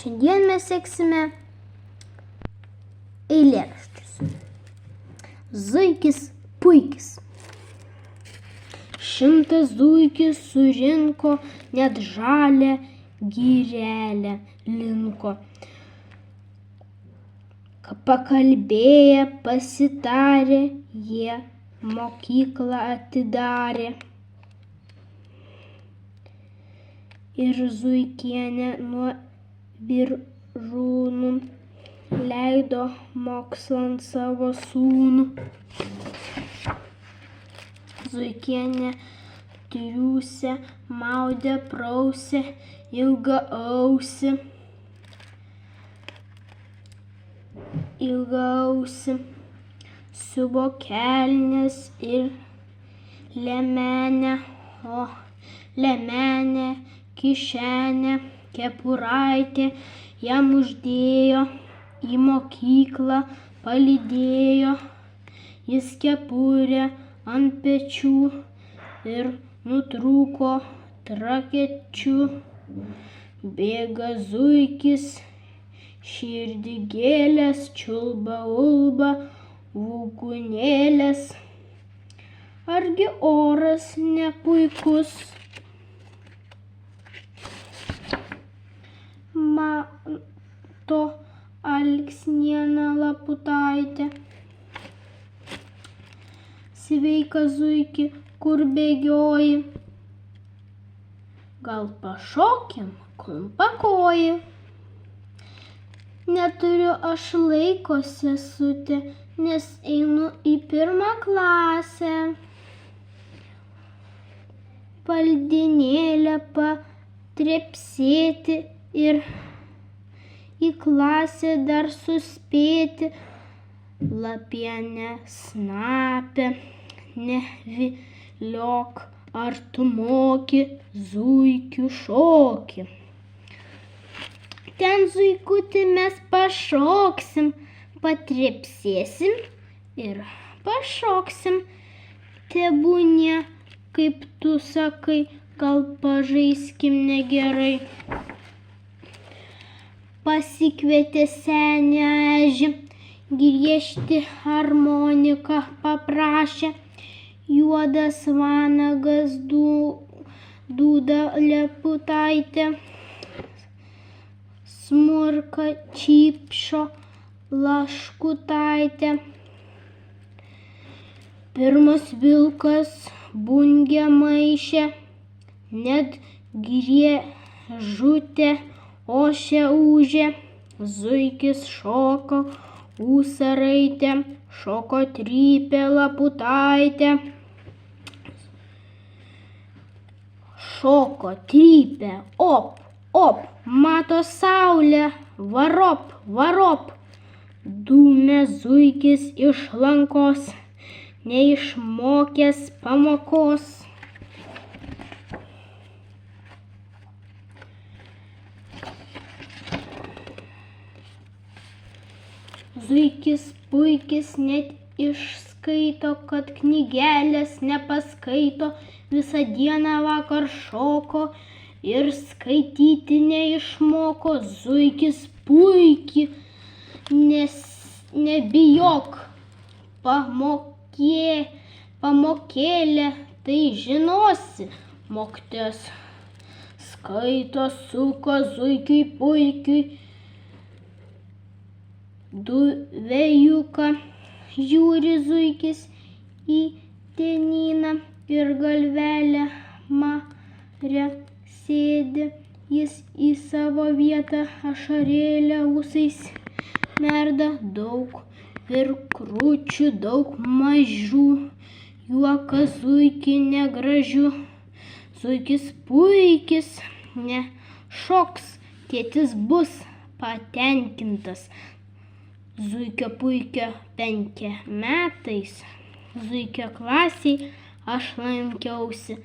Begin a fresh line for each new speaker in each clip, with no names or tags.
Šiandien mes seksime eilėraščius. Zuikis puikis. 100 zuikis surinko, net žalią girelę linko. Pakalbėję, pasitarę, jie mokyklą atidarė. Ir zuikienė nuo viršūnų leido mokslon savo sūnų. Zuikienė triūsė, maudė, prausė, ilgaausi, siuvo kelnes ir liemenę, o liemenė kišenę kepuraitė jam uždėjo, į mokyklą palydėjo. Jis kepurę ant pečių ir nutrūko trakečiu. Bėga zuikis, širdį gėlės, čiulba ulba vūkunėlės. Argi oras nepuikus? Mato Alksnienė Laputaitė. Sveika zuiki, kur bėgioji? Gal pašokim, klumpakoji? Neturiu aš laiko, sesutė, nes einu į 1 klasę. Paldinėlę patrepsėti ir į klasę dar suspėti. Lapienė snapė, neviliok, ar tu moki zuikių šokį? Ten, zuikuti, mes pašoksim, patrepsėsim ir pašoksim. Tebūnie, kaip tu sakai, gal pažaiskim negerai. Pasikvietė senį ežį, griežti harmoniką paprašė. Juodas vanagas dūda Laputaitė. Smurka čypšo Laškutaitė. Pirmas vilkas bungę maišė, net griežutė ošė ūžė. Zuikis šoko, ūsą raitė, šoko trypė Laputaitė. Šoko trypė, op, op, mato saulę, varop, varop. Dūmė zuikis iš lankos, neišmokęs pamokos. Zuikis puikis net išskaito, kad knygelės nepaskaito. Visą dieną vakar šoko ir skaityti neišmoko. Zuikis puiki, nebijok, pamokėlė, tai žinosi. Mokytojas skaito, suka zuikiui puikiui. 2 vejuką žiūri zuikis į dienyną ir galvelę marę sėdi. Jis į savo vietą ašarėlę ūsais merda. Daug virkručių, daug mažų, juokas zuikį negražių. Zuikis puikis nešoks, tėtis bus patenkintas. Zuikio puikio 5 metais, zuikio klasiai aš lankiausi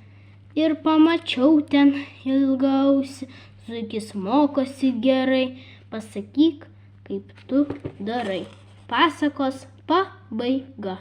ir pamačiau ten ilgaausį. Zuikis mokosi gerai, pasakyk, kaip tu darai. Pasakos pabaiga.